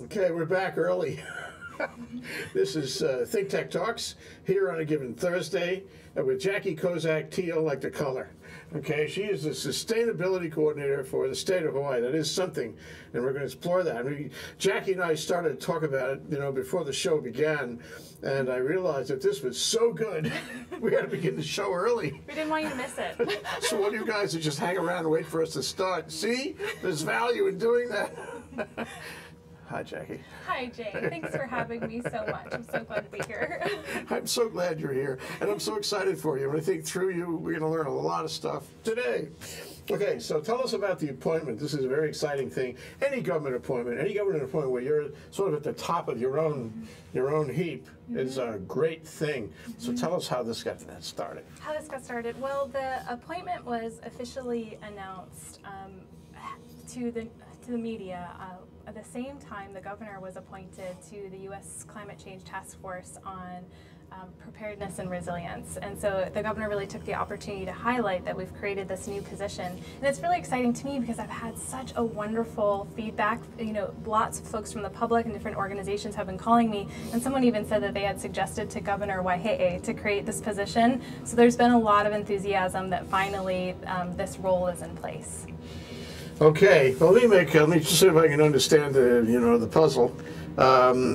Okay, we're back early. This is ThinkTech Talks here on a given Thursday with Jackie Kozak Thiel, like the color. Okay, she is the sustainability coordinator for the state of Hawaii. That is something, and we're going to explore that. Jackie and I started to talk about it, before the show began, and I realized that this was so good, we had to begin the show early. We didn't want you to miss it. So all you guys would just hang around and wait for us to start. See, there's value in doing that. Hi, Jackie. Hi, Jay. Thanks for having me so much. I'm so glad to be here. I'm so glad you're here, and I'm so excited for you. And I think through you, we're going to learn a lot of stuff today. Okay, so tell us about the appointment. This is a very exciting thing. Any government appointment where you're sort of at the top of your own heap is a great thing. So tell us how this got started. How this got started? Well, the appointment was officially announced to the media. At the same time, the governor was appointed to the U.S. Climate Change Task Force on preparedness and resilience. And so the governor really took the opportunity to highlight that we've created this new position. And it's really exciting to me because I've had such a wonderful feedback. Lots of folks from the public and different organizations have been calling me, and someone even said that they had suggested to Governor HAWAIIAN to create this position. So there's been a lot of enthusiasm that finally this role is in place. Okay, well, let me just see if I can understand the puzzle.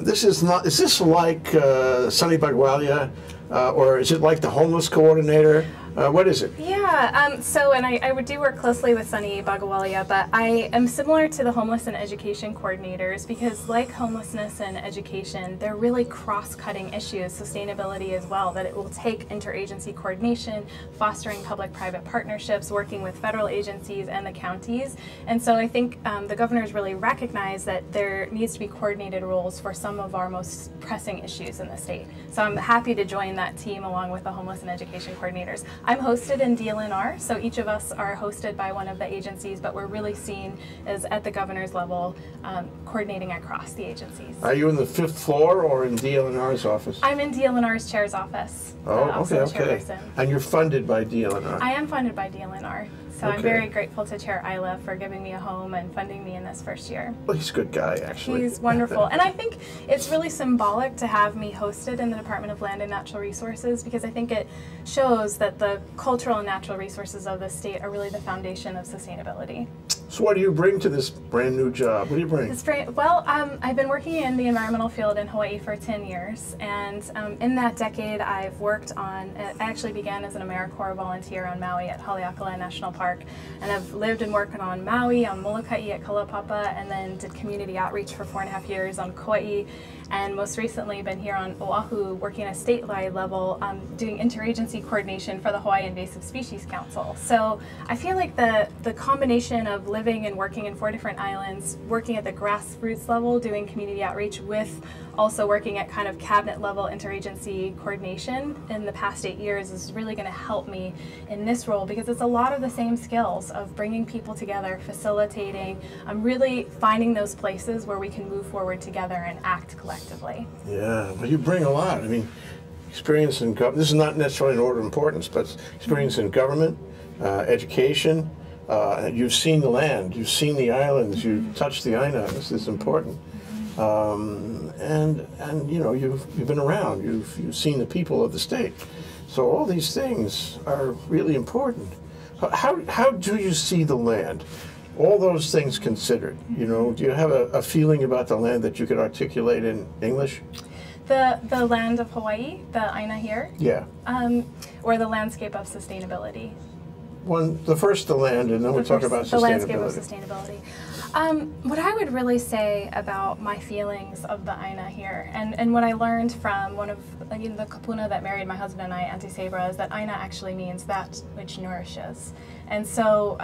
Is this like Sunny Bagwalia, or is it like the homeless coordinator? What is it? Yeah, and I do work closely with Sunny Bagwalia, but I am similar to the homeless and education coordinators because like homelessness and education, they're really cross-cutting issues, sustainability as well, that it will take interagency coordination, fostering public-private partnerships, working with federal agencies and the counties. And so I think the governor's really recognized that there needs to be coordinated roles for some of our most pressing issues in the state. So I'm happy to join that team along with the homeless and education coordinators. I'm hosted in DLNR, so each of us are hosted by one of the agencies, but we're really seen as at the governor's level, coordinating across the agencies. Are you in the 5th floor or in DLNR's office? I'm in DLNR's chair's office. Oh, okay. And you're funded by DLNR? I am funded by DLNR. So I'm very grateful to Chair Isla for giving me a home and funding me in this first year. Well, he's a good guy, actually. He's wonderful. And I think it's really symbolic to have me hosted in the Department of Land and Natural Resources because I think it shows that the cultural and natural resources of the state are really the foundation of sustainability. So what do you bring to this brand new job? What do you bring? I've been working in the environmental field in Hawaii for 10 years, and in that decade I've worked on, I actually began as an AmeriCorps volunteer on Maui at HAWAIIAN National Park, and I've lived and worked on Maui, on Molokai at Kalapapa, and then did community outreach for 4.5 years on Kauai, and most recently been here on Oahu working at a statewide level doing interagency coordination for the Hawaii Invasive Species Council. So I feel like the combination of living and working in 4 different islands, working at the grassroots level, doing community outreach with also working at kind of cabinet level interagency coordination in the past 8 years is really going to help me in this role because it's a lot of the same skills of bringing people together, facilitating, really finding those places where we can move forward together and act collectively. Yeah, but you bring a lot. I mean, experience in government, this is not necessarily in order of importance, but experience in government, education, you've seen the land, you've seen the islands, you've touched the Aina, this is important. And you've been around, you've seen the people of the state. So all these things are really important. How do you see the land? All those things considered, do you have a feeling about the land that you could articulate in English? The land of Hawaii, the Aina here? Yeah. Or the landscape of sustainability? The land, and then we'll talk about sustainability. The landscape of sustainability. What I would really say about my feelings of the Aina here, and what I learned from one of the kapuna that married my husband and I, Auntie Sabra, is that Aina actually means that which nourishes. And so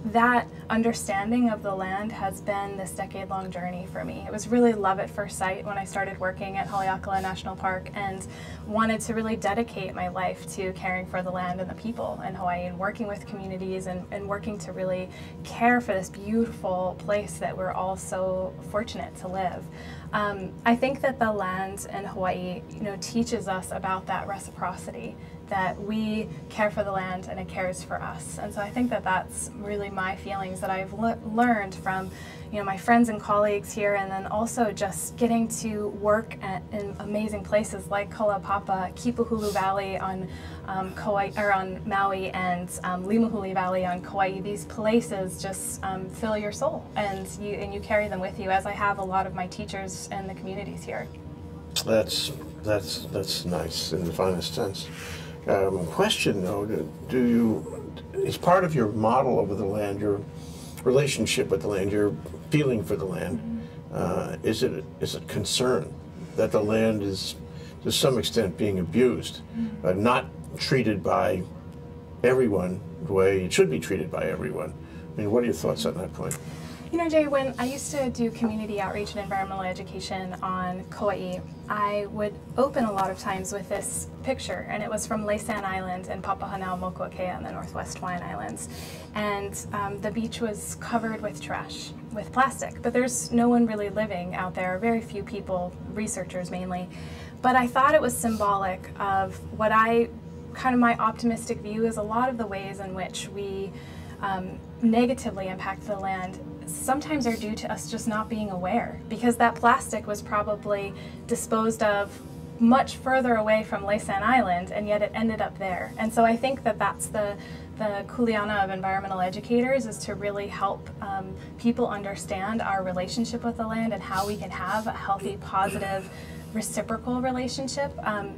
that understanding of the land has been this decade-long journey for me. It was really love at first sight when I started working at HAWAIIAN National Park and wanted to really dedicate my life to caring for the land and the people in Hawaii and working with communities and working to really care for this beautiful place that we're all so fortunate to live. I think that the land in Hawaii, teaches us about that reciprocity, that we care for the land and it cares for us. And so I think that that's really my feelings that I've learned from, my friends and colleagues here, and then also just getting to work in amazing places like Kalaupapa, Kipuhulu Valley on Kauai, or on Maui, and Limahuli Valley on Kauai. These places just fill your soul, and you carry them with you, as I have a lot of my teachers and the communities here. That's nice in the finest sense. Question though, is part of your model over the land, your relationship with the land, your feeling for the land, is it concern that the land is to some extent being abused, not treated by everyone the way it should be treated by everyone? I mean, what are your thoughts on that point? Jay, when I used to do community outreach and environmental education on Kauai, I would open a lot of times with this picture, and it was from Laysan Island and Papahanaumokuakea in the Northwest Hawaiian Islands. And the beach was covered with trash, with plastic, but there's no one really living out there, very few people, researchers mainly. But I thought it was symbolic of what my optimistic view is a lot of the ways in which we negatively impact the land sometimes are due to us just not being aware, because that plastic was probably disposed of much further away from Laysan Island, and yet it ended up there. And so I think that that's the kuleana of environmental educators, is to really help people understand our relationship with the land and how we can have a healthy, positive, reciprocal relationship.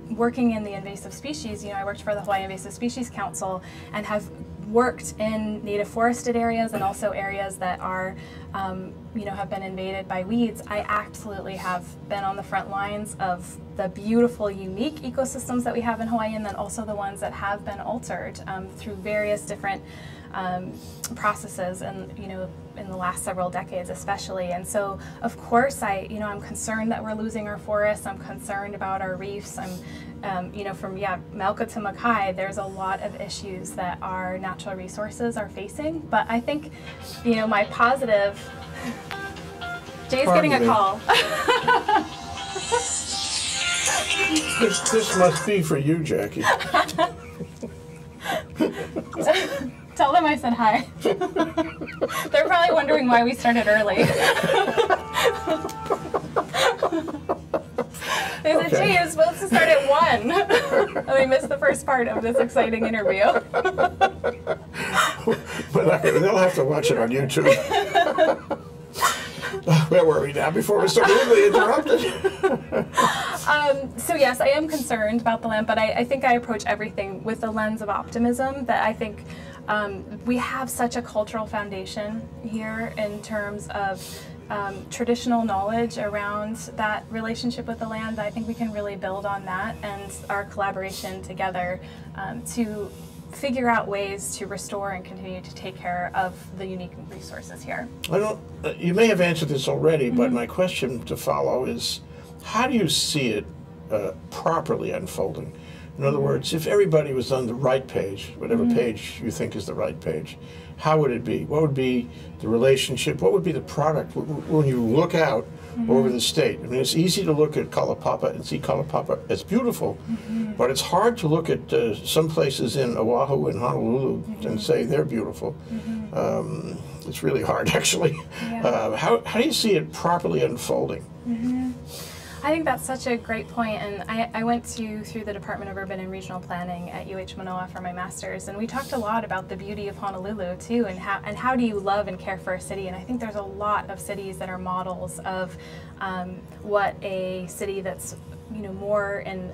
Working in the invasive species, I worked for the Hawaii Invasive Species Council and have worked in native forested areas and also areas that are, have been invaded by weeds. I absolutely have been on the front lines of the beautiful, unique ecosystems that we have in Hawaii, and then also the ones that have been altered through various different processes, and in the last several decades especially. And so of course I'm concerned that we're losing our forests. I'm concerned about our reefs. I'm from Mauka to Makai, there's a lot of issues that our natural resources are facing. But I think my positive, Jay's getting a call. This must be for you, Jackie. Tell them I said hi. They're probably wondering why we started early. They said, Jay, you're supposed to start at 1. And we missed the first part of this exciting interview. But they'll have to watch it on YouTube. Where were we now before we started rudely interrupted? So yes, I am concerned about the land, but I think I approach everything with the lens of optimism, that I think we have such a cultural foundation here in terms of traditional knowledge around that relationship with the land. I think we can really build on that, and our collaboration together to figure out ways to restore and continue to take care of the unique resources here. You may have answered this already, but my question to follow is, how do you see it properly unfolding? In other words, if everybody was on the right page, whatever page you think is the right page, how would it be? What would be the relationship? What would be the product when you look out over the state? I mean, it's easy to look at Kalaupapa and see Kalaupapa as beautiful, but it's hard to look at some places in Oahu and Honolulu and say they're beautiful. It's really hard, actually. Yeah. How do you see it properly unfolding? I think that's such a great point, and I went through the Department of Urban and Regional Planning at UH Manoa for my master's, and we talked a lot about the beauty of Honolulu too, and how do you love and care for a city. And I think there's a lot of cities that are models of what a city that's more and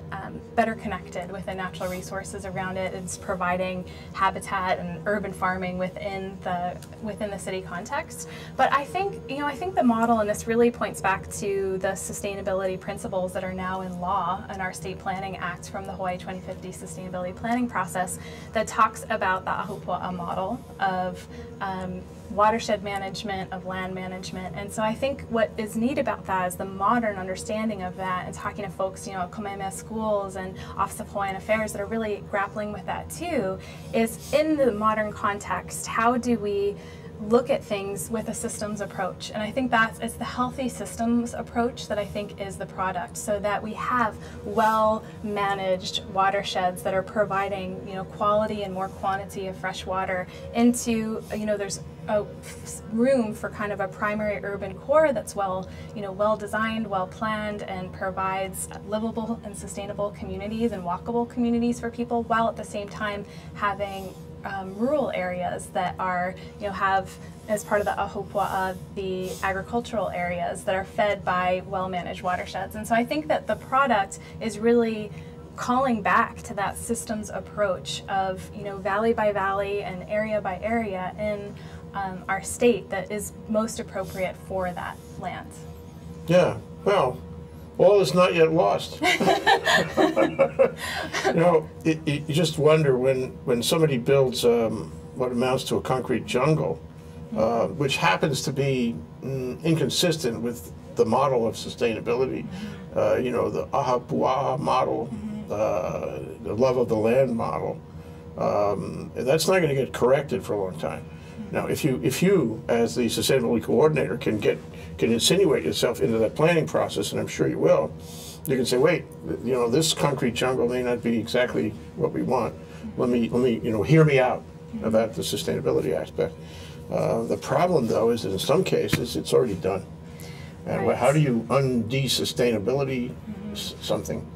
better connected with the natural resources around it. It's providing habitat and urban farming within the city context. But I think the model, and this really points back to the sustainability principles that are now in law in our State Planning Act from the Hawaii 2050 Sustainability Planning process, that talks about the Ahupua'a model of watershed management, of land management. And so I think what is neat about that is the modern understanding of that, and talking to folks, at Kamehameha schools and Office of Hawaiian Affairs that are really grappling with that too, is in the modern context, how do we look at things with a systems approach. And I think it's the healthy systems approach that I think is the product, so that we have well-managed watersheds that are providing, quality and more quantity of fresh water into, there's a room for kind of a primary urban core that's well designed, well planned, and provides livable and sustainable communities and walkable communities for people, while at the same time having rural areas that are, have as part of the HAWAIIAN, the agricultural areas that are fed by well-managed watersheds. And so I think that the product is really calling back to that systems approach of, valley by valley and area by area in our state that is most appropriate for that land. Yeah, well, all is not yet lost. You just wonder when somebody builds what amounts to a concrete jungle, which happens to be inconsistent with the model of sustainability, the HAWAIIAN model, the love of the land model. That's not going to get corrected for a long time. Now, if you, as the sustainability coordinator, can insinuate yourself into that planning process, and I'm sure you will, you can say, wait, this concrete jungle may not be exactly what we want. Let me, hear me out about the sustainability aspect. The problem, though, is that in some cases it's already done. And right. How do you sustainability something?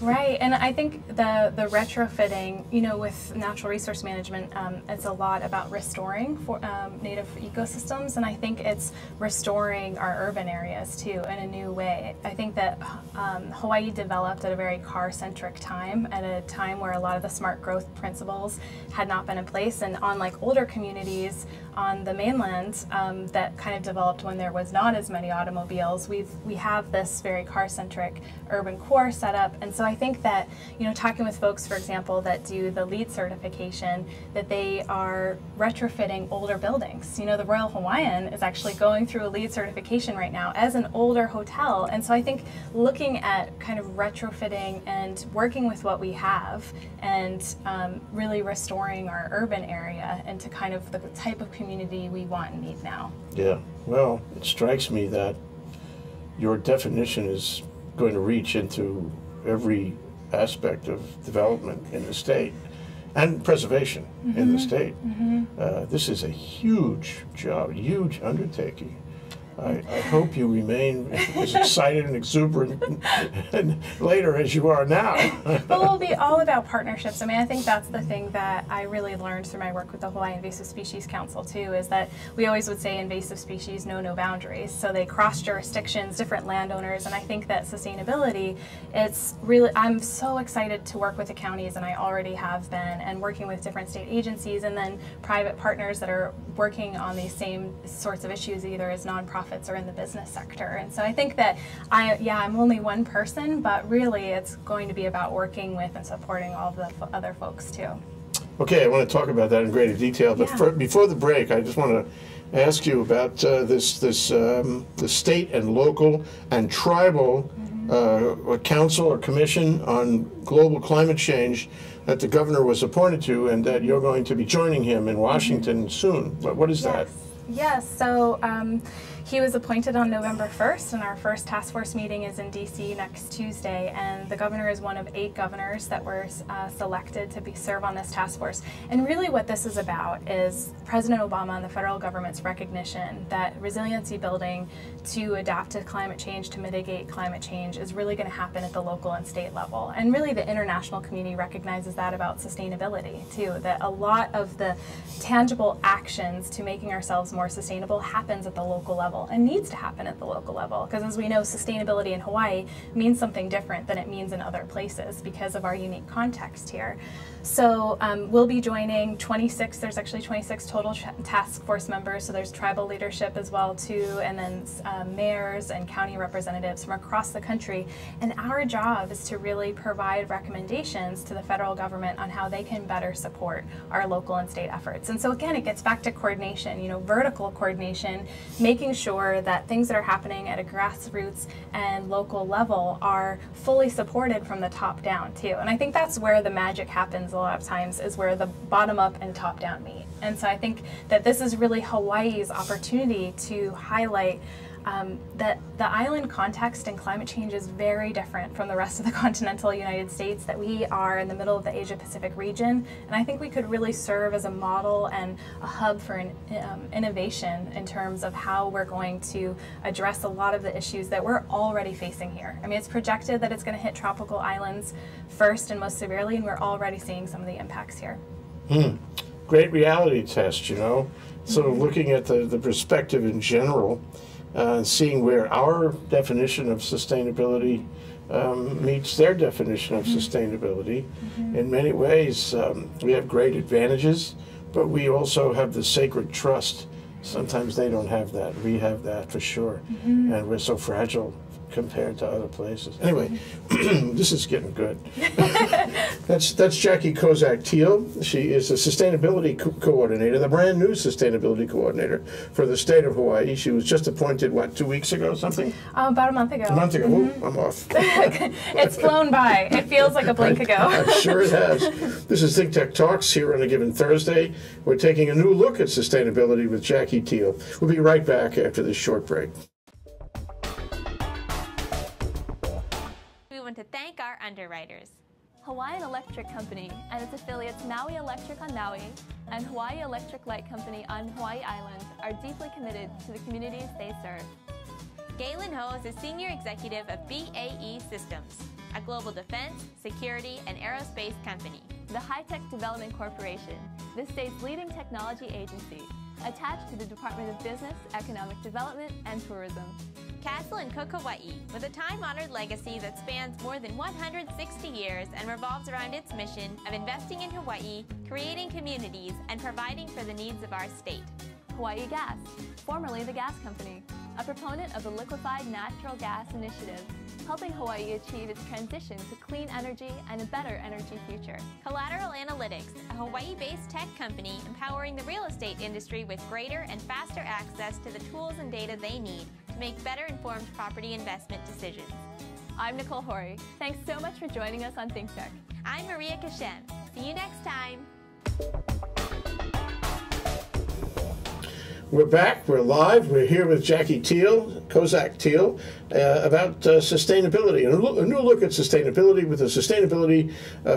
Right, and I think the retrofitting, with natural resource management, it's a lot about restoring for native ecosystems, and I think it's restoring our urban areas too in a new way. I think that Hawaii developed at a very car-centric time, at a time where a lot of the smart growth principles had not been in place, and unlike older communities on the mainland that kind of developed when there was not as many automobiles, we have this very car-centric urban core set up. And so I think that, talking with folks, for example, that do the LEED certification, that they are retrofitting older buildings. The Royal Hawaiian is actually going through a LEED certification right now as an older hotel. And so I think looking at kind of retrofitting and working with what we have and really restoring our urban area into kind of the type of community we want and need now. Yeah, well, it strikes me that your definition is going to reach into every aspect of development in the state and preservation in the state. This is a huge job, huge undertaking. I hope you remain as excited and exuberant and later as you are now. But we'll be all about partnerships. I mean, I think that's the thing that I really learned through my work with the Hawaii Invasive Species Council too, is that we always would say invasive species know no boundaries. So they cross jurisdictions, different landowners, and I think that sustainability, it's really, I'm so excited to work with the counties, and I already have been, and working with different state agencies and then private partners that are working on these same sorts of issues, either as nonprofits or in the business sector. And so I think that I'm only one person, but really it's going to be about working with and supporting all of the other folks too. Okay, I want to talk about that in greater detail, but before the break, I just want to ask you about the state and local and tribal council or commission on global climate change that the governor was appointed to, and that you're going to be joining him in Washington soon. What is that? Yes, so he was appointed on November 1st, and our first task force meeting is in DC next Tuesday, and the governor is one of 8 governors that were selected to serve on this task force. And really what this is about is President Obama and the federal government's recognition that resiliency building to adapt to climate change, to mitigate climate change, is really going to happen at the local and state level. And really the international community recognizes that about sustainability too, that a lot of the tangible actions to making ourselves more sustainable happens at the local level and needs to happen at the local level, because as we know, sustainability in Hawaii means something different than it means in other places because of our unique context here. So we'll be joining 26, there's actually 26 total task force members, so there's tribal leadership as well too, and then mayors and county representatives from across the country. And our job is to really provide recommendations to the federal government on how they can better support our local and state efforts. And so again, it gets back to coordination. vertical coordination, making sure that things that are happening at a grassroots and local level are fully supported from the top down too. And I think that's where the magic happens a lot of times, is where the bottom up and top down meet. And so I think that this is really Hawaii's opportunity to highlight that the island context and climate change is very different from the rest of the continental United States, that we are in the middle of the Asia-Pacific region. And I think we could really serve as a model and a hub for innovation in terms of how we're going to address a lot of the issues that we're already facing here. I mean, it's projected that it's going to hit tropical islands first and most severely, and we're already seeing some of the impacts here. Great reality test, you know. So looking at the perspective in general, seeing where our definition of sustainability meets their definition of sustainability. In many ways, we have great advantages, but we also have the sacred trust. Sometimes they don't have that. We have that for sure. And we're so fragile compared to other places. Anyway, this is getting good. That's Jackie Kozak Thiel. She is a sustainability coordinator, the brand new sustainability coordinator for the state of Hawaii. She was just appointed, what, 2 weeks ago or something? About a month ago. A month ago. Ooh, I'm off. It's flown by. It feels like a blink ago. I'm sure it has. This is ThinkTech Talks here on a given Thursday. We're taking a new look at sustainability with Jackie Thiel. We'll be right back after this short break. To thank our underwriters. Hawaiian Electric Company and its affiliates Maui Electric on Maui and Hawaii Electric Light Company on Hawaii Island are deeply committed to the communities they serve. Galen Ho is a senior executive of BAE Systems, a global defense, security, and aerospace company. The High-Tech Development Corporation, the state's leading technology agency, attached to the Department of Business, Economic Development, and Tourism. Castle and Cook Hawaii, with a time-honored legacy that spans more than 160 years and revolves around its mission of investing in Hawaii, creating communities, and providing for the needs of our state. Hawaii Gas, formerly the Gas Company, a proponent of the Liquefied Natural Gas Initiative, helping Hawaii achieve its transition to clean energy and a better energy future. Collateral Analytics, a Hawaii-based tech company empowering the real estate industry with greater and faster access to the tools and data they need to make better informed property investment decisions. I'm Nicole Horry. Thanks so much for joining us on ThinkTech. I'm Maria Kashen. See you next time. We're back, we're live, we're here with Jackie Thiel, Kozak Thiel, about sustainability, a new look at sustainability with a sustainability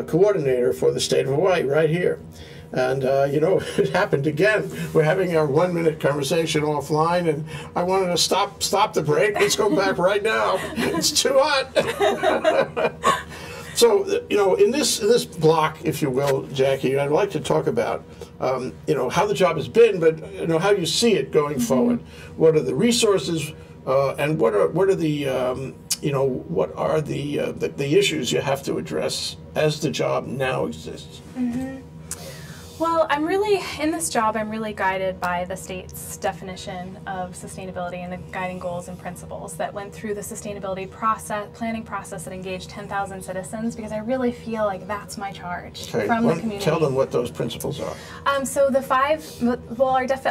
coordinator for the state of Hawaii right here. And, you know, it happened again. We're having our 1-minute conversation offline, and I wanted to stop the break. Let's go back right now. It's too hot. So, you know, in this block, if you will, Jackie, I'd like to talk about, you know, how the job has been, but, you know, how you see it going forward. What are the resources, and what are the, you know, what are the issues you have to address as the job now exists? Well, in this job, I'm really guided by the state's definition of sustainability and the guiding goals and principles that went through the sustainability planning process that engaged 10,000 citizens, because I really feel like that's my charge from the community. Tell them what those principles are. So the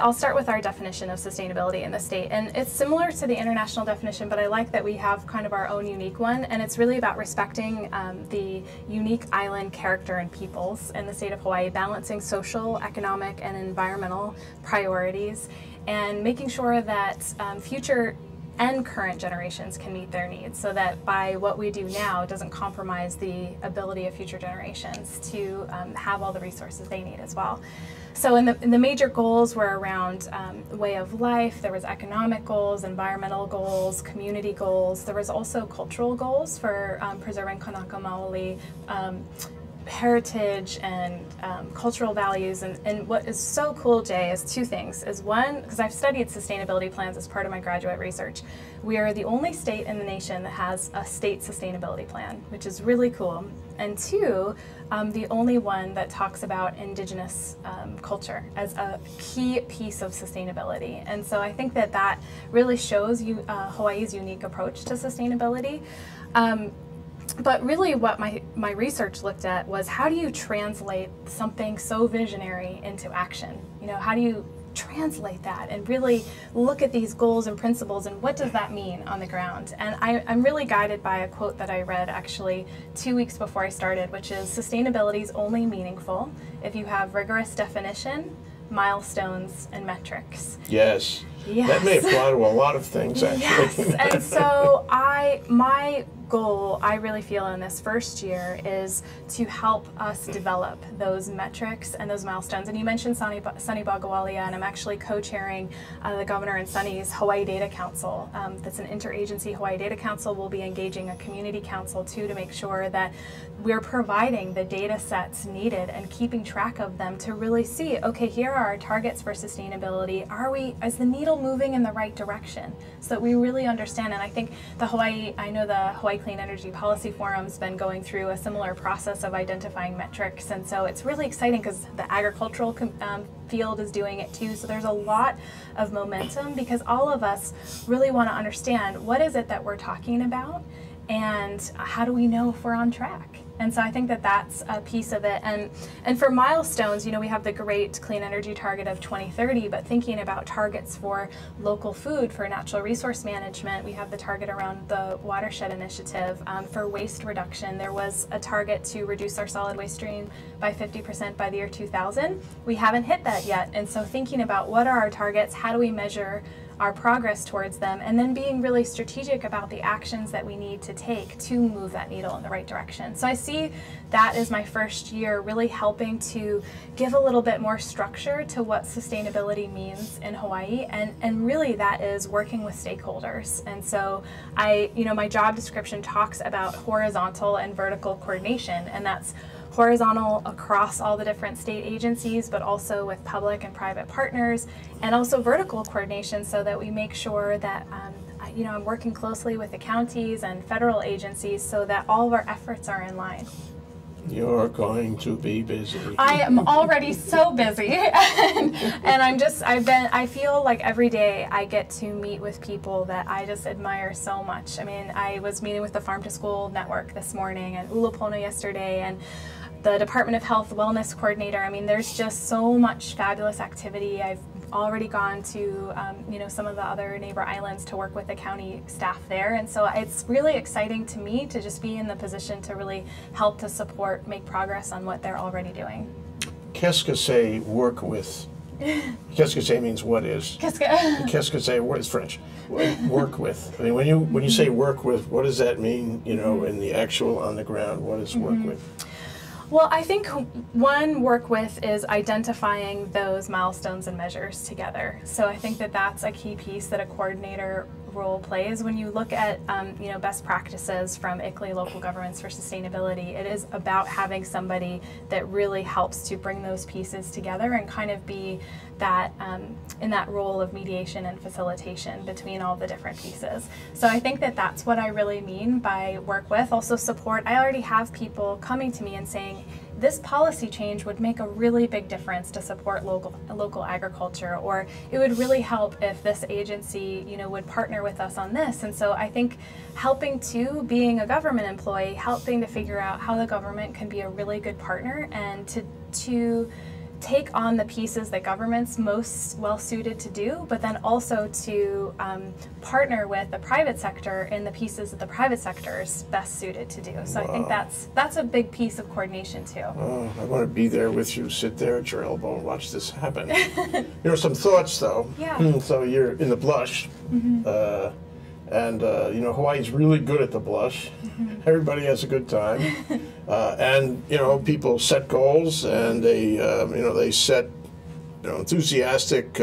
I'll start with our definition of sustainability in the state, and it's similar to the international definition, but I like that we have kind of our own unique one, and it's really about respecting the unique island character and peoples in the state of Hawaii, balancing social, economic, and environmental priorities, and making sure that future and current generations can meet their needs, so that by what we do now doesn't compromise the ability of future generations to have all the resources they need as well. So in the major goals were around way of life. There was economic goals, environmental goals, community goals. There was also cultural goals for preserving Kanaka Maoli, heritage and cultural values, and what is so cool, Jay, is two things. Is one, because I've studied sustainability plans as part of my graduate research, we are the only state in the nation that has a state sustainability plan, which is really cool. And two, the only one that talks about indigenous culture as a key piece of sustainability. And so I think that that really shows you Hawaii's unique approach to sustainability. But really what my research looked at was, how do you translate something so visionary into action? You know, how do you translate that and really look at these goals and principles and what does that mean on the ground. And I'm really guided by a quote that I read actually 2 weeks before I started, which is sustainability is only meaningful if you have rigorous definition, milestones, and metrics. Yes. Yes. That may apply to a lot of things, actually. Yes, and so my goal, I really feel in this first year, is to help us develop those metrics and those milestones. And you mentioned Sunny Bagawalia, and I'm actually co-chairing the Governor and Sunny's Hawaii Data Council. That's an interagency Hawaii Data Council. We'll be engaging a community council too to make sure that we're providing the data sets needed and keeping track of them to really see, okay, here are our targets for sustainability. Is the needle moving in the right direction? So that we really understand. And I think I know the Hawaii Clean Energy Policy Forum's been going through a similar process of identifying metrics, and so it's really exciting because the agricultural field is doing it too. So there's a lot of momentum because all of us really want to understand what is it that we're talking about and how do we know if we're on track. And so I think that that's a piece of it. And for milestones, we have the great clean energy target of 2030, but thinking about targets for local food, for natural resource management, we have the target around the watershed initiative. For waste reduction, there was a target to reduce our solid waste stream by 50% by the year 2000. We haven't hit that yet. And so thinking about what are our targets, how do we measure our progress towards them, and then being really strategic about the actions that we need to take to move that needle in the right direction. So I see that as my first year really helping to give a little bit more structure to what sustainability means in Hawaii, and really that is working with stakeholders. And so my job description talks about horizontal and vertical coordination, and that's horizontal across all the different state agencies, but also with public and private partners, and also vertical coordination so that we make sure that I'm working closely with the counties and federal agencies so that all of our efforts are in line. You're going to be busy. I am already so busy, and I feel like every day I get to meet with people that I just admire so much. I mean, I was meeting with the Farm to School Network this morning and Ulupono yesterday, and the Department of Health Wellness Coordinator. I mean, there's just so much fabulous activity. I've already gone to some of the other neighbor islands to work with the county staff there, and so it's really exciting to me to just be in the position to really help to support, make progress on what they're already doing. Qu'est-ce que c'est work with? Qu'est-ce que c'est means what is. Qu'est-ce que c'est, what is French? Work with. I mean, when you say work with, what does that mean? In the actual on the ground, what is work with? Well, I think one work with is identifying those milestones and measures together. So I think that that's a key piece that a coordinator role plays. When you look at best practices from ICLEI, Local Governments for Sustainability, it is about having somebody that really helps to bring those pieces together and kind of be that in that role of mediation and facilitation between all the different pieces. So I think that that's what I really mean by work with. Also support. I already have people coming to me and saying, this policy change would make a really big difference to support local agriculture, or it would really help if this agency, would partner with us on this. And so I think helping to, being a government employee, helping to figure out how the government can be a really good partner and to take on the pieces that government's most well suited to do, but then also to partner with the private sector in the pieces that the private sector is best suited to do. So I think that's a big piece of coordination too. Oh, I want to be there with you, sit there at your elbow and watch this happen. Some thoughts though. Yeah. So you're in the blush, and Hawaii's really good at the blush. Everybody has a good time, and people set goals, and they set enthusiastic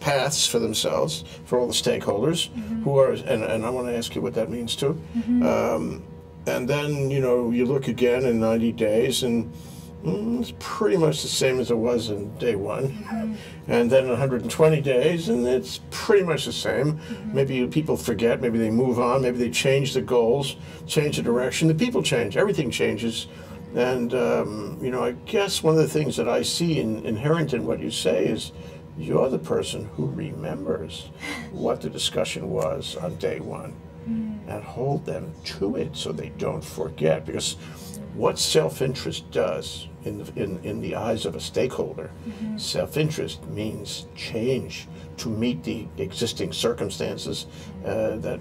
paths for themselves, for all the stakeholders who are, and I want to ask you what that means too. And then you look again in 90 days, and it's pretty much the same as it was in day one. And then 120 days, and it's pretty much the same. Maybe people forget, maybe they move on, maybe they change the goals, change the direction. The people change, everything changes. And, I guess one of the things that I see inherent in what you say is you're the person who remembers what the discussion was on day one and hold them to it so they don't forget. Because what self-interest does in the eyes of a stakeholder, self-interest means change to meet the existing circumstances that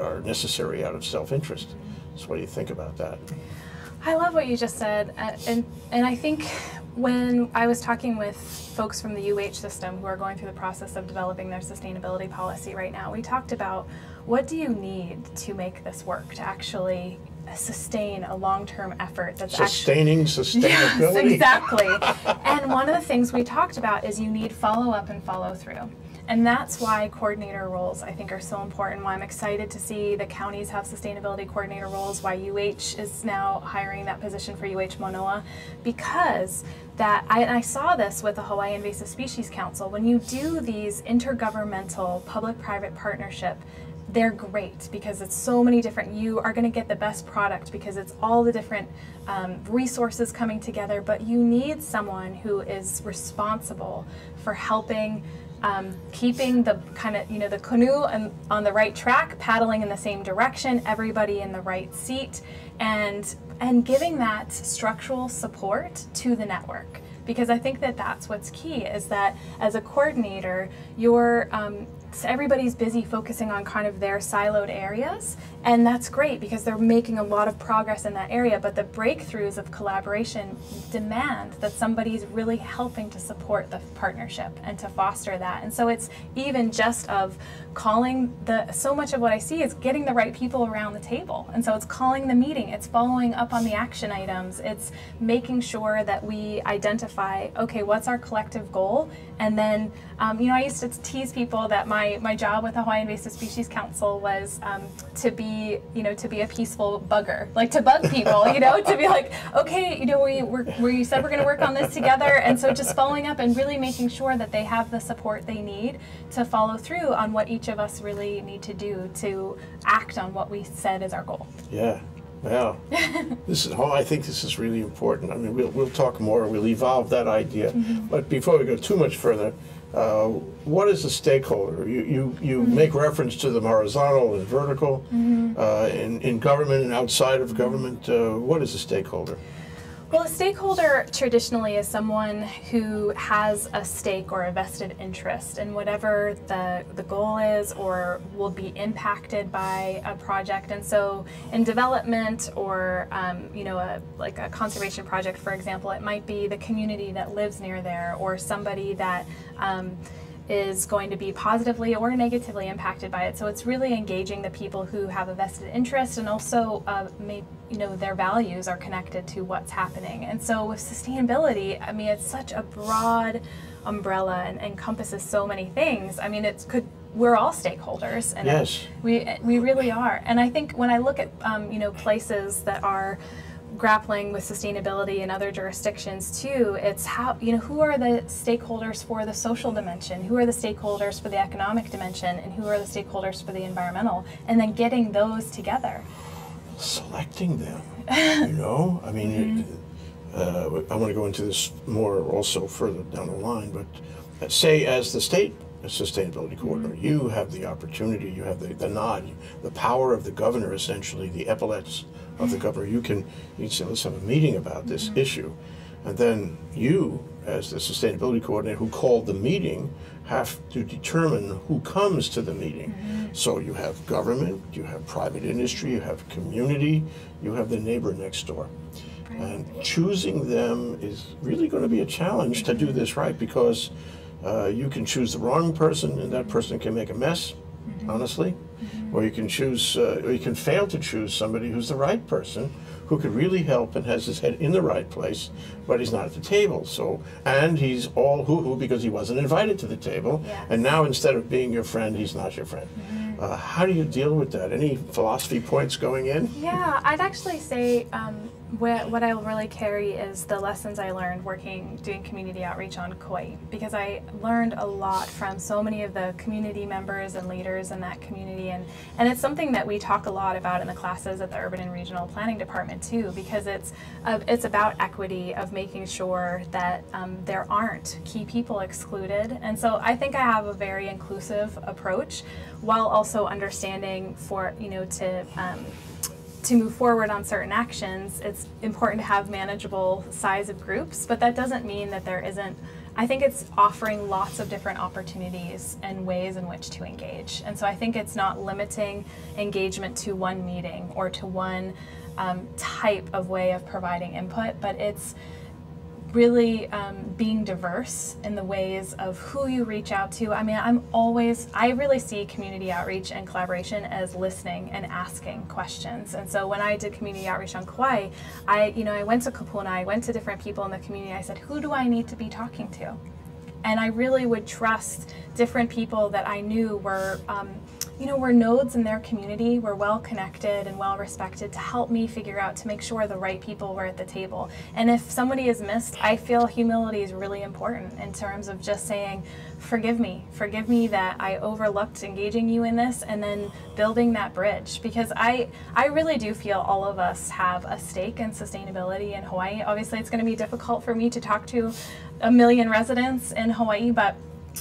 are necessary out of self-interest. So what do you think about that? I love what you just said, and I think when I was talking with folks from the UH system who are going through the process of developing their sustainability policy right now, we talked about what do you need to make this work, to actually sustain a long-term effort that's sustaining sustainability. Yes, exactly. And one of the things we talked about is you need follow-up and follow-through. And that's why coordinator roles, I think, are so important, why I'm excited to see the counties have sustainability coordinator roles, why UH is now hiring that position for UH Manoa, because I saw this with the Hawaii Invasive Species Council. When you do these intergovernmental public-private partnership, they're great because it's so many different, you are going to get the best product because it's all the different resources coming together, but you need someone who is responsible for helping keeping the kind of, the canoe on the right track, paddling in the same direction, everybody in the right seat, and giving that structural support to the network. Because I think that that's what's key, is that as a coordinator, you're everybody's busy focusing on kind of their siloed areas, and that's great because they're making a lot of progress in that area, but the breakthroughs of collaboration demand that somebody's really helping to support the partnership and to foster that. And so it's even just of calling so much of what I see is getting the right people around the table. And so it's calling the meeting, it's following up on the action items, it's making sure that we identify, okay, what's our collective goal? And then, I used to tease people that my job with the Hawaii Invasive Species Council was to be a peaceful bugger, like to bug people, to be like, okay, we said we're going to work on this together, and so just following up and really making sure that they have the support they need to follow through on what each of us really need to do to act on what we said is our goal. Yeah. Well, I think this is really important. I mean, we'll talk more. We'll evolve that idea. But before we go too much further, what is a stakeholder? You make reference to them horizontal and vertical in government and outside of government. What is a stakeholder? Well, a stakeholder traditionally is someone who has a stake or a vested interest in whatever the goal is or will be impacted by a project. And so in development or, like a conservation project, for example, it might be the community that lives near there or somebody that is going to be positively or negatively impacted by it. So it's really engaging the people who have a vested interest, and also their values are connected to what's happening. And so with sustainability, I mean, it's such a broad umbrella and encompasses so many things. I mean, we're all stakeholders, and yes, we really are. And I think when I look at places that are grappling with sustainability in other jurisdictions too, it's how, who are the stakeholders for the social dimension, who are the stakeholders for the economic dimension, and who are the stakeholders for the environmental, and then getting those together. Selecting them, I mean, I want to go into this more also further down the line, but say as the state sustainability coordinator, you have the opportunity, you have the nod, the power of the governor, essentially, the epaulets of the governor. You can say, let's have a meeting about this issue. And then you, as the sustainability coordinator who called the meeting, have to determine who comes to the meeting. So you have government, you have private industry, you have community, you have the neighbor next door. Right. And choosing them is really going to be a challenge to do this right, because you can choose the wrong person and that person can make a mess, honestly. Or you can choose, or you can fail to choose somebody who's the right person, who could really help and has his head in the right place, but he's not at the table. So, and he's all hoo-hoo because he wasn't invited to the table. Yes. And now instead of being your friend, he's not your friend. How do you deal with that? Any philosophy points going in? Yeah, I'd actually say what I really carry is the lessons I learned doing community outreach on Kauai, because I learned a lot from so many of the community members and leaders in that community, and it's something that we talk a lot about in the classes at the Urban and Regional Planning Department too, because it's about equity, of making sure that there aren't key people excluded. And so I think I have a very inclusive approach, while also understanding to move forward on certain actions, it's important to have manageable size of groups, but that doesn't mean that there isn't. I think it's offering lots of different opportunities and ways in which to engage. And so I think it's not limiting engagement to one meeting or to one type of way of providing input, but it's really being diverse in the ways of who you reach out to. I mean, I really see community outreach and collaboration as listening and asking questions. And so when I did community outreach on Kauai, I went to Kapuna, I went to different people in the community, I said, who do I need to be talking to? And I really would trust different people that I knew were were nodes in their community, were well connected and well respected, to help me figure out, to make sure the right people were at the table. And if somebody is missed, I feel humility is really important in terms of just saying, forgive me that I overlooked engaging you in this, and then building that bridge. Because I really do feel all of us have a stake in sustainability in Hawaii. Obviously it's going to be difficult for me to talk to 1 million residents in Hawaii, but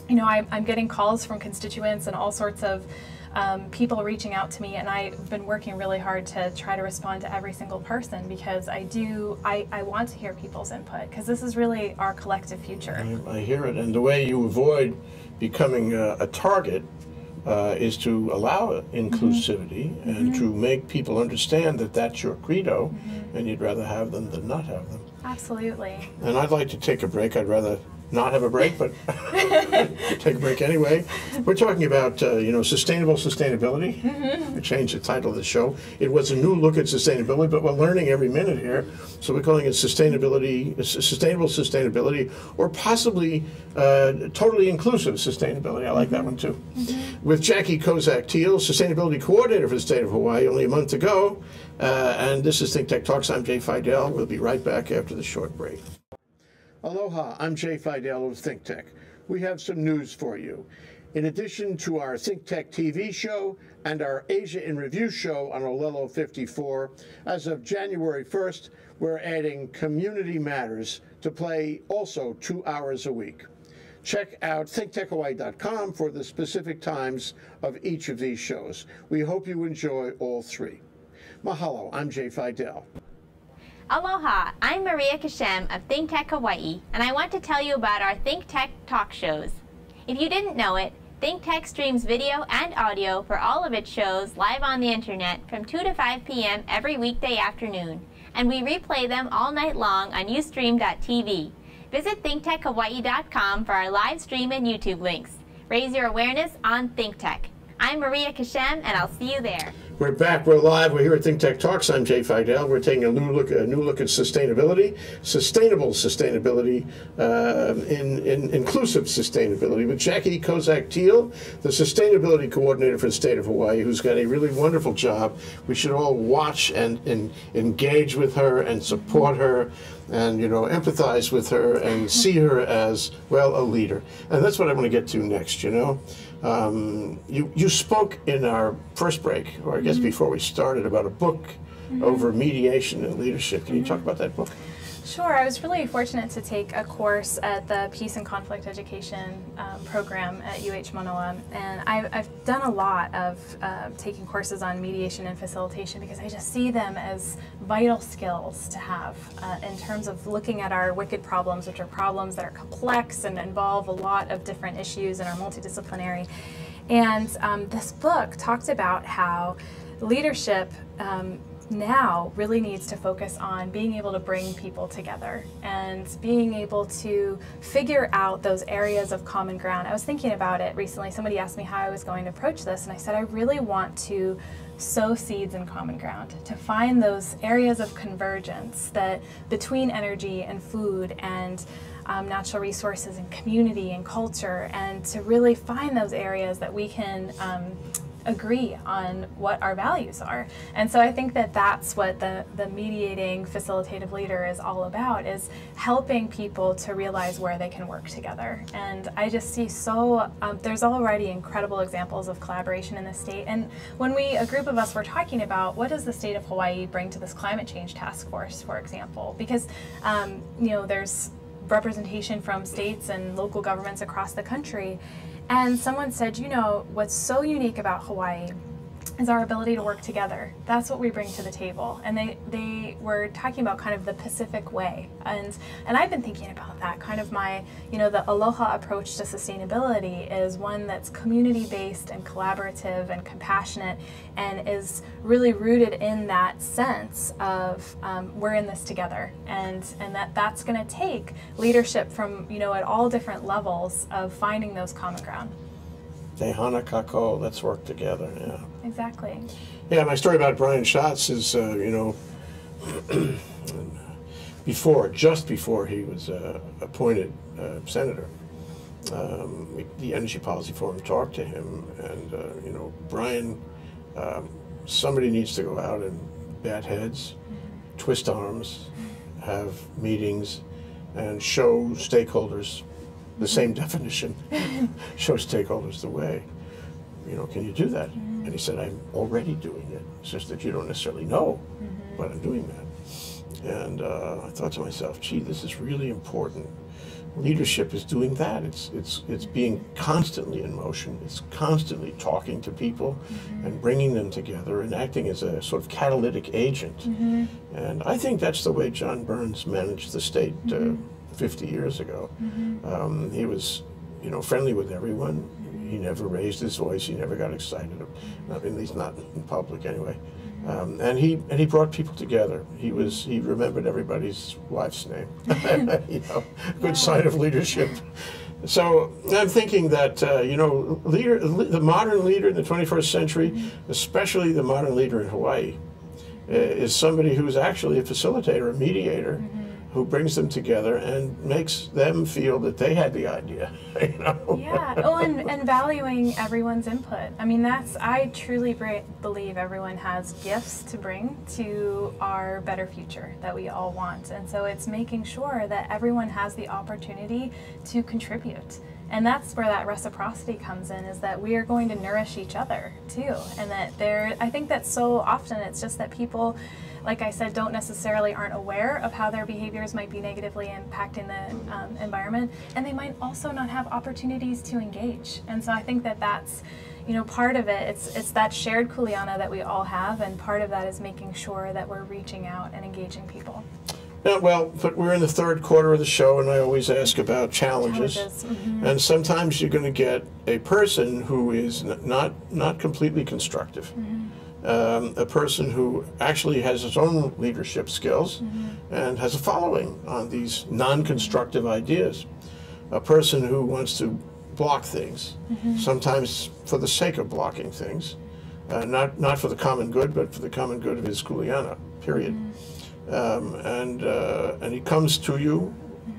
I'm getting calls from constituents and all sorts of people reaching out to me, and I've been working really hard to try to respond to every single person, because I want to hear people's input, because this is really our collective future. I hear it, and the way you avoid becoming a target is to allow inclusivity and to make people understand that that's your credo, and you'd rather have them than not have them. Absolutely. And I'd like to take a break. I'd rather not have a break, but take a break anyway. We're talking about sustainable sustainability. We changed the title of the show. It was a new look at sustainability, but we're learning every minute here. So we're calling it sustainable sustainability, or possibly totally inclusive sustainability. I like that one too. With Jackie Kozak Thiel, Sustainability Coordinator for the state of Hawaii, only a month ago. And this is ThinkTech Talks. I'm Jay Fidell. We'll be right back after the short break. Aloha, I'm Jay Fidell of ThinkTech. We have some news for you. In addition to our ThinkTech TV show and our Asia in Review show on Olelo 54, as of January 1st, we're adding Community Matters to play also 2 hours a week. Check out thinktechhawaii.com for the specific times of each of these shows. We hope you enjoy all three. Mahalo, I'm Jay Fidell. Aloha, I'm Maria Kashem of ThinkTech Hawaii, and I want to tell you about our ThinkTech talk shows. If you didn't know it, ThinkTech streams video and audio for all of its shows live on the internet from 2 to 5 p.m. every weekday afternoon, and we replay them all night long on Ustream.tv. Visit thinktechhawaii.com for our live stream and YouTube links. Raise your awareness on ThinkTech. I'm Maria Kashem, and I'll see you there. We're back. We're live. We're here at ThinkTech Talks. I'm Jay Fidell. We're taking a new look at sustainability, sustainable sustainability, in inclusive sustainability, with Jackie Kozak Thiel, the Sustainability Coordinator for the state of Hawaii, who's got a really wonderful job. We should all watch and engage with her and support her, and empathize with her and see her as, well, a leader. And that's what I want to get to next. You spoke in our first break, or I guess before we started, about a book over mediation and leadership. Can you talk about that book? Sure. I was really fortunate to take a course at the Peace and Conflict Education program at UH Manoa, and I've done a lot of taking courses on mediation and facilitation, because I just see them as vital skills to have in terms of looking at our wicked problems, which are problems that are complex and involve a lot of different issues and are multidisciplinary. And this book talked about how leadership now really needs to focus on being able to bring people together and being able to figure out those areas of common ground. I was thinking about it recently. Somebody asked me how I was going to approach this, and I said I really want to sow seeds in common ground, to find those areas of convergence that between energy and food and natural resources and community and culture, and to really find those areas that we can agree on what our values are. And so I think that that's what the mediating facilitative leader is all about, is helping people to realize where they can work together. And I just see there's already incredible examples of collaboration in the state. And when a group of us were talking about what does the state of Hawaii bring to this climate change task force, for example, because there's representation from states and local governments across the country. And someone said, what's so unique about Hawaii is our ability to work together. That's what we bring to the table. And they were talking about kind of the Pacific way. And I've been thinking about that, kind of my, the Aloha approach to sustainability is one that's community-based and collaborative and compassionate and is really rooted in that sense of we're in this together. And that's gonna take leadership from, at all different levels of finding those common ground. Te hana kako, let's work together, yeah. Exactly. Yeah, my story about Brian Schatz is, just before he was appointed senator, the Energy Policy Forum talked to him, and, Brian, somebody needs to go out and bat heads, twist arms, have meetings, and show stakeholders the same definition, show stakeholders the way. Can you do that? And he said, I'm already doing it. It's just that you don't necessarily know, but I'm doing that. And I thought to myself, gee, this is really important. Leadership is doing that. It's being constantly in motion. It's constantly talking to people and bringing them together and acting as a sort of catalytic agent. And I think that's the way John Burns managed the state 50 years ago. He was, friendly with everyone. He never raised his voice. He never got excited. At least not in public, anyway. And he brought people together. He remembered everybody's wife's name. Good sign of leadership. So I'm thinking that the modern leader in the 21st century, especially the modern leader in Hawaii, is somebody who's actually a facilitator, a mediator, who brings them together and makes them feel that they had the idea. Yeah. Oh, and valuing everyone's input. I mean, I truly believe everyone has gifts to bring to our better future that we all want. And so it's making sure that everyone has the opportunity to contribute. And that's where that reciprocity comes in, is that we are going to nourish each other too. And that I think that so often it's just that people, like I said, aren't aware of how their behaviors might be negatively impacting the environment, and they might also not have opportunities to engage. And so I think that that's, part of it, it's that shared kuleana that we all have, and part of that is making sure that we're reaching out and engaging people. Yeah, well, but we're in the third quarter of the show, and I always ask about challenges. And sometimes you're going to get a person who is not completely constructive. A person who actually has his own leadership skills and has a following on these non-constructive ideas. A person who wants to block things, sometimes for the sake of blocking things, not for the common good, but for the common good of his kuleana, period. And he comes to you,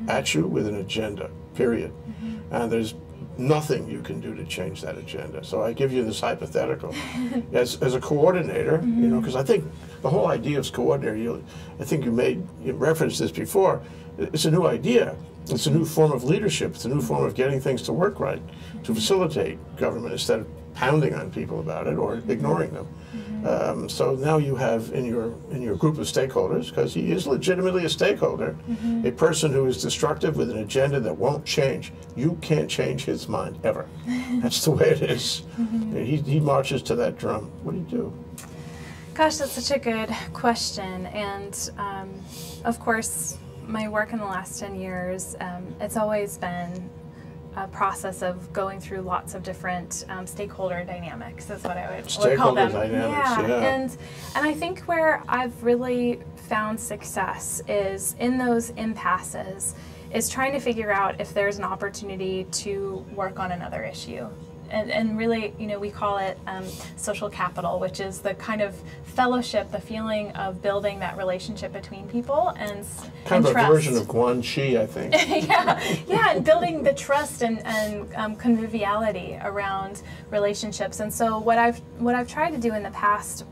at you with an agenda, period. And there's nothing you can do to change that agenda. So I give you this hypothetical. As a coordinator, because I think the whole idea of coordinator, I think you referenced this before, it's a new idea. It's a new form of leadership. It's a new form of getting things to work right, to facilitate government instead of pounding on people about it or ignoring them. So now you have in your group of stakeholders, because he is legitimately a stakeholder, a person who is destructive with an agenda that won't change. You can't change his mind ever. That's the way it is. He marches to that drum. What do you do? Gosh, that's such a good question. And of course, my work in the last 10 years, it's always been a process of going through lots of different stakeholder dynamics, is what I would call them. Dynamics, yeah. And I think where I've really found success is in those impasses, is trying to figure out if there's an opportunity to work on another issue. And really, we call it social capital, which is the kind of fellowship, the feeling of building that relationship between people and kind of trust. A version of Guan Chi, I think. yeah, and building the trust and conviviality around relationships. And so what I've tried to do in the past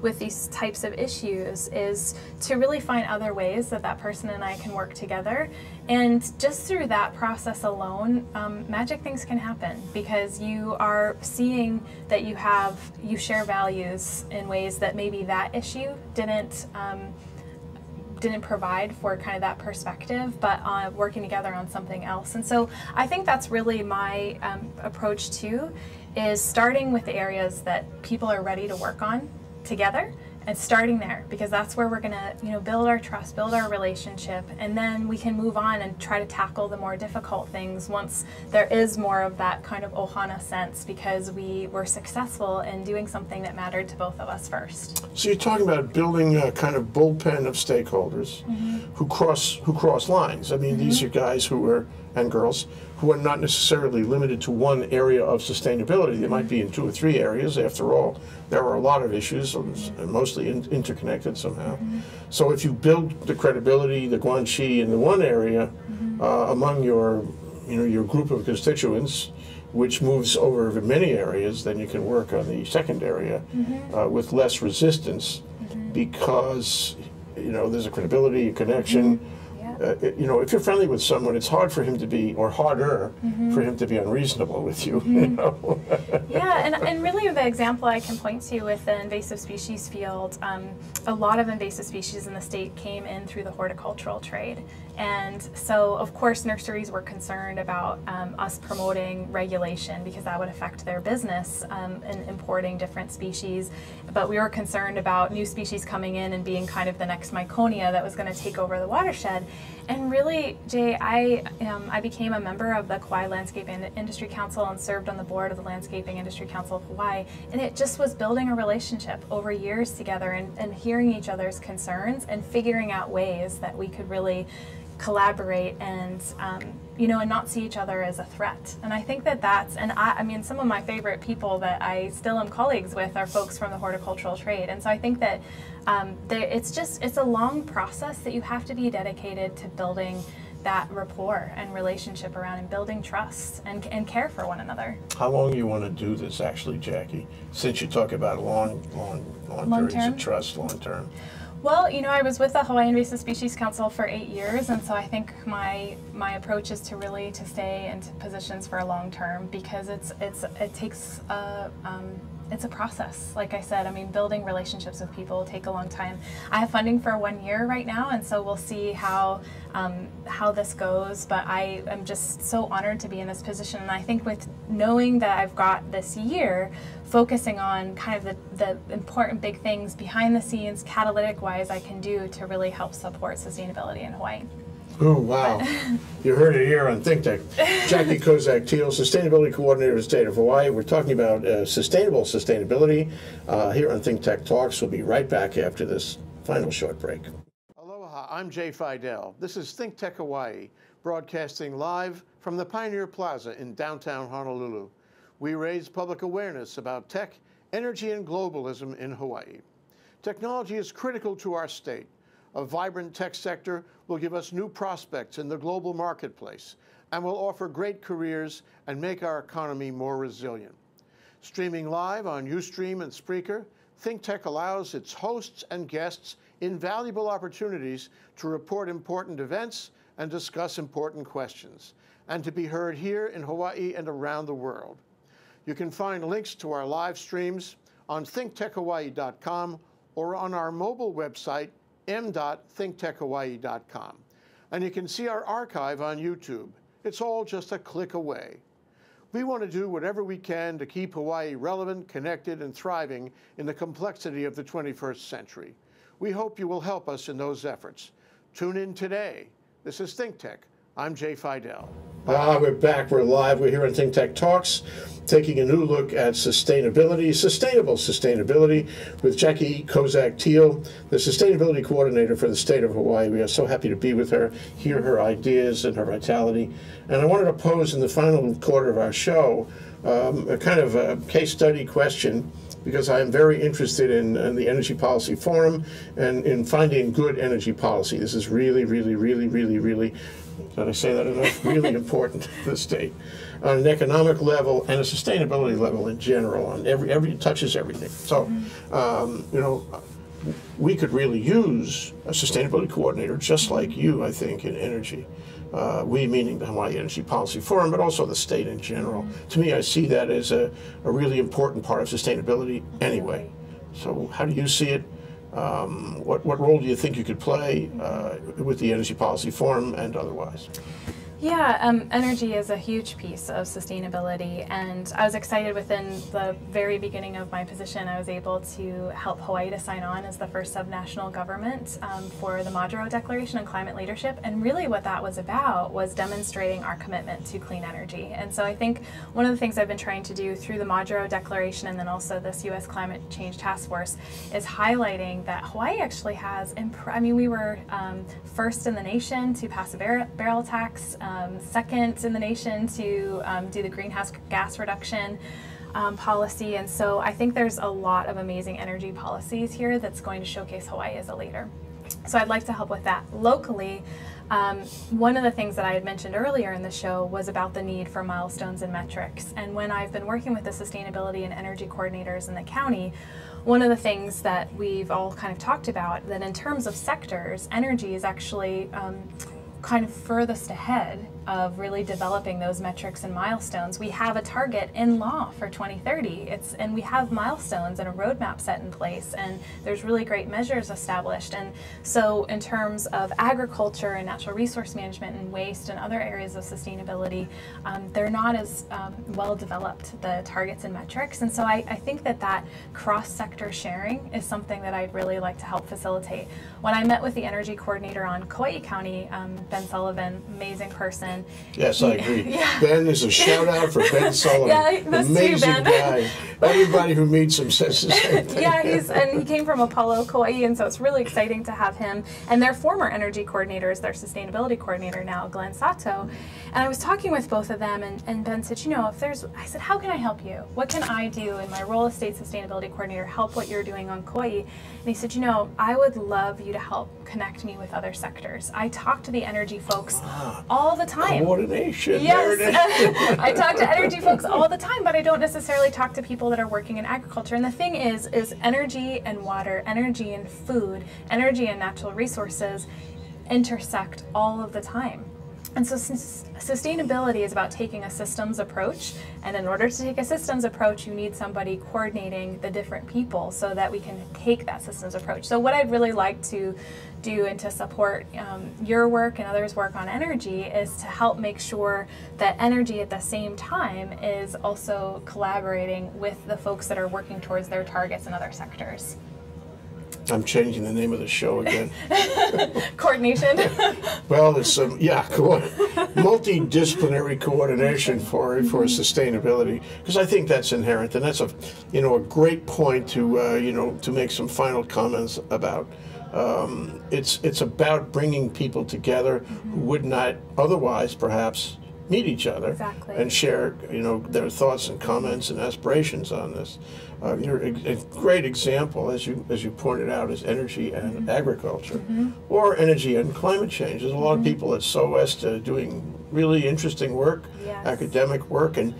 with these types of issues is to really find other ways that person and I can work together. And just through that process alone, magic things can happen, because you are seeing that you share values in ways that maybe that issue didn't didn't provide for kind of that perspective, but working together on something else. And so I think that's really my approach too, is starting with the areas that people are ready to work on together, and starting there, because that's where we're gonna, build our trust, build our relationship, and then we can move on and try to tackle the more difficult things once there is more of that kind of ohana sense, because we were successful in doing something that mattered to both of us first. So you're talking about building a kind of bullpen of stakeholders who cross lines. I mean, these are guys and girls who are not necessarily limited to one area of sustainability. They might be in 2 or 3 areas. After all, there are a lot of issues, mostly interconnected somehow. So if you build the credibility, the guanxi in the one area among your group of constituents, which moves over many areas, then you can work on the second area with less resistance, because there's a credibility, a connection. If you're friendly with someone, it's hard for him to be, or harder for him to be unreasonable with you. Yeah, and really the example I can point to with the invasive species field, a lot of invasive species in the state came in through the horticultural trade. And so, of course, nurseries were concerned about us promoting regulation, because that would affect their business in importing different species. But we were concerned about new species coming in and being kind of the next Myconia that was going to take over the watershed. And really, Jay, I became a member of the Kauai Landscape Industry Council and served on the board of the Landscaping Industry Council of Hawaii. And it just was building a relationship over years together, and hearing each other's concerns and figuring out ways that we could really collaborate and and not see each other as a threat. And I think and I mean, some of my favorite people that I still am colleagues with are folks from the horticultural trade. And so I think that it's a long process that you have to be dedicated to building that rapport and relationship around, and building trust and care for one another. How long do you want to do this, actually, Jackie? Since you talk about long periods of trust, long term. Well, I was with the Hawaii Invasive Species Council for 8 years, and so I think my approach is to stay in positions for a long term, because it takes it's a process. Like I said, I mean, building relationships with people take a long time. I have funding for 1 year right now, and so we'll see how this goes. But I am just so honored to be in this position, and I think with knowing that I've got this year, focusing on kind of the important big things behind the scenes, catalytic-wise, I can do to really help support sustainability in Hawaii. Oh, wow. You heard it here on ThinkTech. Jackie Kozak Thiel, Sustainability Coordinator of the State of Hawaii. We're talking about sustainability here on ThinkTech Talks. We'll be right back after this final short break. Aloha, I'm Jay Fidell. This is ThinkTech Hawaii, broadcasting live from the Pioneer Plaza in downtown Honolulu. We raise public awareness about tech, energy, and globalism in Hawaii. Technology is critical to our state. A vibrant tech sector will give us new prospects in the global marketplace and will offer great careers and make our economy more resilient. Streaming live on Ustream and Spreaker, ThinkTech allows its hosts and guests invaluable opportunities to report important events and discuss important questions, and to be heard here in Hawaii and around the world. You can find links to our live streams on thinktechhawaii.com or on our mobile website, m.thinktechhawaii.com. And you can see our archive on YouTube. It's all just a click away. We want to do whatever we can to keep Hawaii relevant, connected, and thriving in the complexity of the 21st century. We hope you will help us in those efforts. Tune in today. This is ThinkTech. I'm Jay Fidell. We're back. We're live. We're here on ThinkTech Talks, taking a new look at sustainability, sustainable sustainability, with Jackie Kozak Thiel, the Sustainability Coordinator for the State of Hawaii. We are so happy to be with her, hear her ideas and her vitality. And I wanted to pose in the final quarter of our show a kind of a case study question, because I am very interested in the Energy Policy Forum and in finding good energy policy. This is really, really, really, really, really, did I say that enough? Really important to the state on an economic level and a sustainability level in general. On it touches everything. So, we could really use a sustainability coordinator just like you, I think, in energy. We meaning the Hawaii Energy Policy Forum, but also the state in general. To me, I see that as a really important part of sustainability anyway. So how do you see it? What role do you think you could play with the Energy Policy Forum and otherwise? Yeah, energy is a huge piece of sustainability, and I was excited within the very beginning of my position. I was able to help Hawaii to sign on as the first subnational government for the Maduro Declaration on Climate Leadership, and really what that was about was demonstrating our commitment to clean energy. And so I think one of the things I've been trying to do through the Maduro Declaration and then also this U.S. Climate Change Task Force is highlighting that Hawaii actually has, we were first in the nation to pass a barrel tax, second in the nation to do the greenhouse gas reduction policy, and so I think there's a lot of amazing energy policies here that's going to showcase Hawaii as a leader. So I'd like to help with that. Locally, one of the things that I had mentioned earlier in the show was about the need for milestones and metrics, and when I've been working with the sustainability and energy coordinators in the county, one of the things that we've all kind of talked about, that in terms of sectors, energy is actually kind of furthest ahead of really developing those metrics and milestones. We have a target in law for 2030, and we have milestones and a roadmap set in place, and there's really great measures established. And so in terms of agriculture and natural resource management and waste and other areas of sustainability, they're not as well developed, the targets and metrics. And so I think that cross-sector sharing is something that I'd really like to help facilitate. When I met with the energy coordinator on Kauai County, Ben Sullivan, amazing person. Yes, I agree. Yeah. Ben is a shout out for Ben Sullivan. Yeah, amazing guy. Everybody who meets him says the same thing. Yeah, he came from Apollo, Kauai, and so it's really exciting to have him. And their former energy coordinator is their sustainability coordinator now, Glenn Sato. And I was talking with both of them, and Ben said, I said, how can I help you? What can I do in my role as state sustainability coordinator, help what you're doing on Kauai? And he said, I would love you to help connect me with other sectors. I talk to the energy folks all the time. Coordination. Yes, I talk to energy folks all the time, but I don't necessarily talk to people that are working in agriculture. And the thing is energy and water, energy and food, energy and natural resources intersect all of the time. And so sustainability is about taking a systems approach, and in order to take a systems approach, you need somebody coordinating the different people so that we can take that systems approach. So what I'd really like to do and to support your work and others' work on energy is to help make sure that energy at the same time is also collaborating with the folks that are working towards their targets in other sectors. I'm changing the name of the show again. Coordination? Well, it's multidisciplinary coordination for sustainability, because I think that's inherent, and that's a great point to make some final comments about. It's about bringing people together who would not otherwise perhaps meet each other. Exactly. And share their thoughts and comments and aspirations on this. You're a great example, as you pointed out, is energy and agriculture, or energy and climate change. There's a lot of people at SOWEST doing really interesting work, academic work, and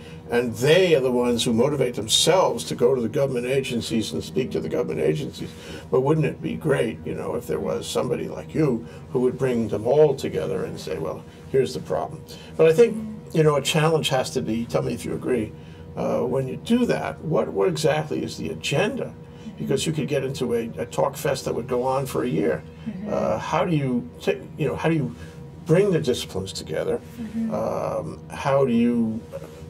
they are the ones who motivate themselves to go to the government agencies and speak to the government agencies. But wouldn't it be great, if there was somebody like you who would bring them all together and say, well, here's the problem. But I think, a challenge has to be, tell me if you agree, when you do that, what exactly is the agenda? Because you could get into a talk fest that would go on for a year. How do you bring the disciplines together? How do you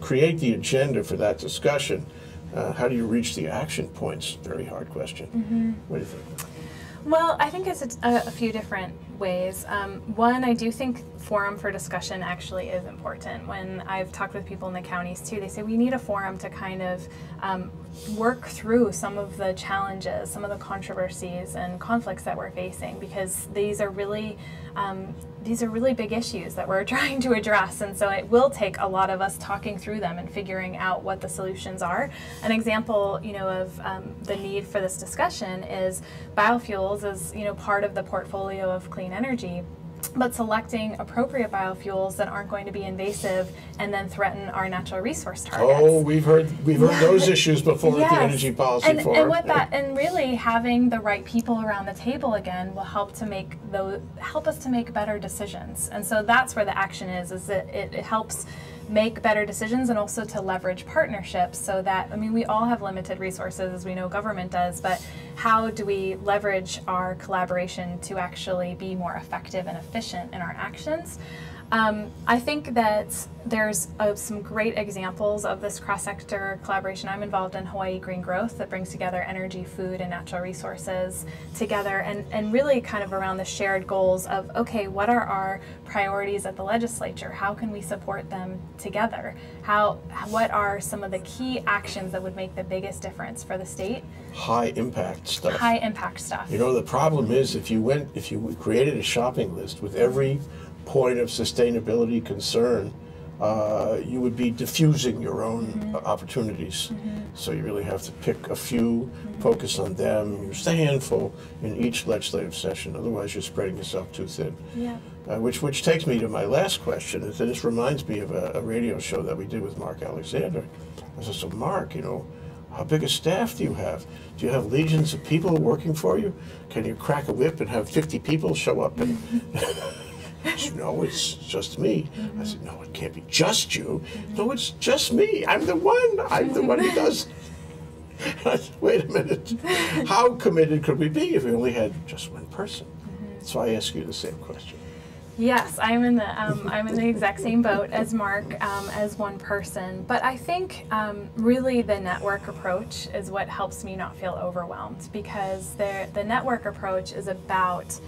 create the agenda for that discussion? How do you reach the action points? Very hard question. What do you think? Well, I think it's a few different ways. One, I do think forum for discussion actually is important. When I've talked with people in the counties too, they say we need a forum to kind of work through some of the challenges, some of the controversies and conflicts that we're facing, because these are really big issues that we're trying to address, and so it will take a lot of us talking through them and figuring out what the solutions are. An example, of the need for this discussion is biofuels is, part of the portfolio of clean energy, but selecting appropriate biofuels that aren't going to be invasive and then threaten our natural resource targets. Oh, we've heard those issues before at the Energy Policy Forum. And really having the right people around the table again will help us to make better decisions. And so that's where the action is that it helps make better decisions and also to leverage partnerships so that, I mean, we all have limited resources, as we know government does, but how do we leverage our collaboration to actually be more effective and efficient in our actions? I think that there's some great examples of this cross-sector collaboration. I'm involved in Hawaii Green Growth that brings together energy, food, and natural resources together and really kind of around the shared goals of, okay, what are our priorities at the legislature? How can we support them together? What are some of the key actions that would make the biggest difference for the state? High impact stuff. High impact stuff. You know, the problem is if you created a shopping list with every point of sustainability concern, you would be diffusing your own opportunities. So you really have to pick a few, focus on them, use a handful in each legislative session. Otherwise, you're spreading yourself too thin. Yeah. Which takes me to my last question. This reminds me of a radio show that we did with Mark Alexander. I said, so Mark, you know, how big a staff do you have? Do you have legions of people working for you? Can you crack a whip and have 50 people show up and... No, it's just me. I said, no, it can't be just you. No, it's just me. I'm the one who does. I said, wait a minute. How committed could we be if we only had just one person? So I ask you the same question. Yes, I'm in the exact same boat as Mark, as one person. But I think really the network approach is what helps me not feel overwhelmed, because the network approach is about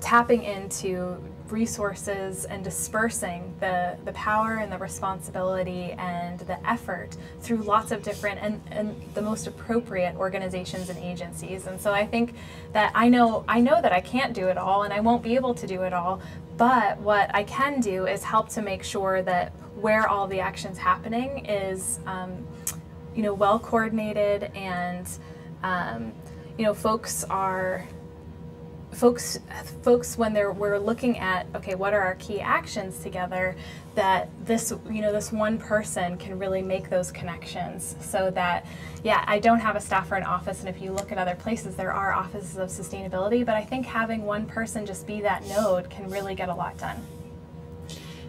tapping into resources and dispersing the power and the responsibility and the effort through lots of different and the most appropriate organizations and agencies. And so I think that I know that I can't do it all and I won't be able to do it all, but what I can do is help to make sure that where all the action's happening is you know, well coordinated, and you know, folks when we're looking at, okay, what are our key actions together, that this, you know, this one person can really make those connections, so that, yeah, I don't have a staff or an office, and if you look at other places, there are offices of sustainability, but I think having one person just be that node can really get a lot done.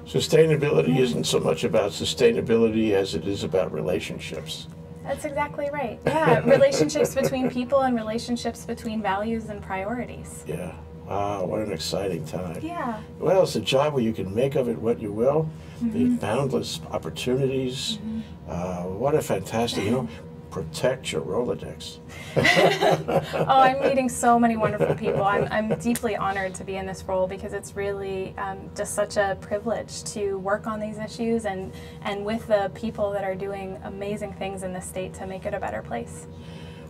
Sustainability isn't so much about sustainability as it is about relationships. That's exactly right. Yeah, relationships between people and relationships between values and priorities. Yeah. Wow, what an exciting time. Yeah. Well, it's a job where you can make of it what you will. The boundless opportunities. What a fantastic, you know, protect your Rolodex. Oh, I'm meeting so many wonderful people. I'm deeply honored to be in this role, because it's really just such a privilege to work on these issues and with the people that are doing amazing things in the state to make it a better place.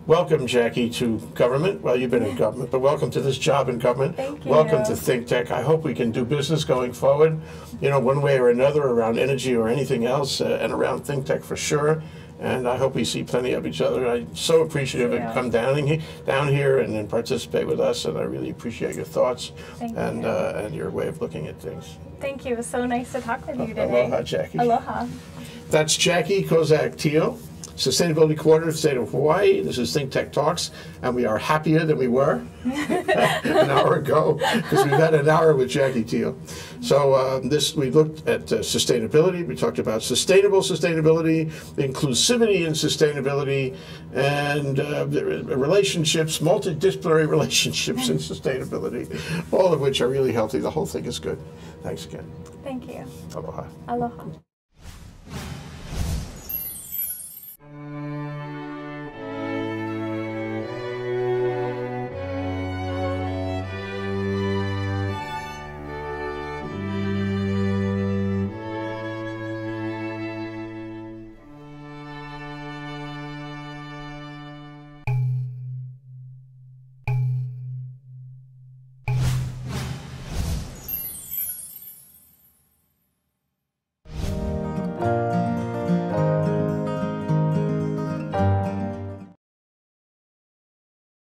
Welcome, Jackie, to government. Well, you've been in government, but welcome to this job in government. Thank you. Welcome to ThinkTech. I hope we can do business going forward, you know, one way or another, around energy or anything else, and around ThinkTech for sure. And I hope we see plenty of each other. I'm so appreciative of you come down here and participate with us, and I really appreciate your thoughts and your way of looking at things. Thank you. It was so nice to talk with you today. Aloha, Jackie. Aloha. That's Jackie Kozak Thiel, Sustainability Coordinator of the State of Hawaii. This is ThinkTech Talks, and we are happier than we were an hour ago, because we've had an hour with Jackie Thiel. So we looked at sustainability. We talked about sustainable sustainability, inclusivity in sustainability, and relationships, multidisciplinary relationships in sustainability, all of which are really healthy. The whole thing is good. Thanks again. Thank you. Aloha. Aloha.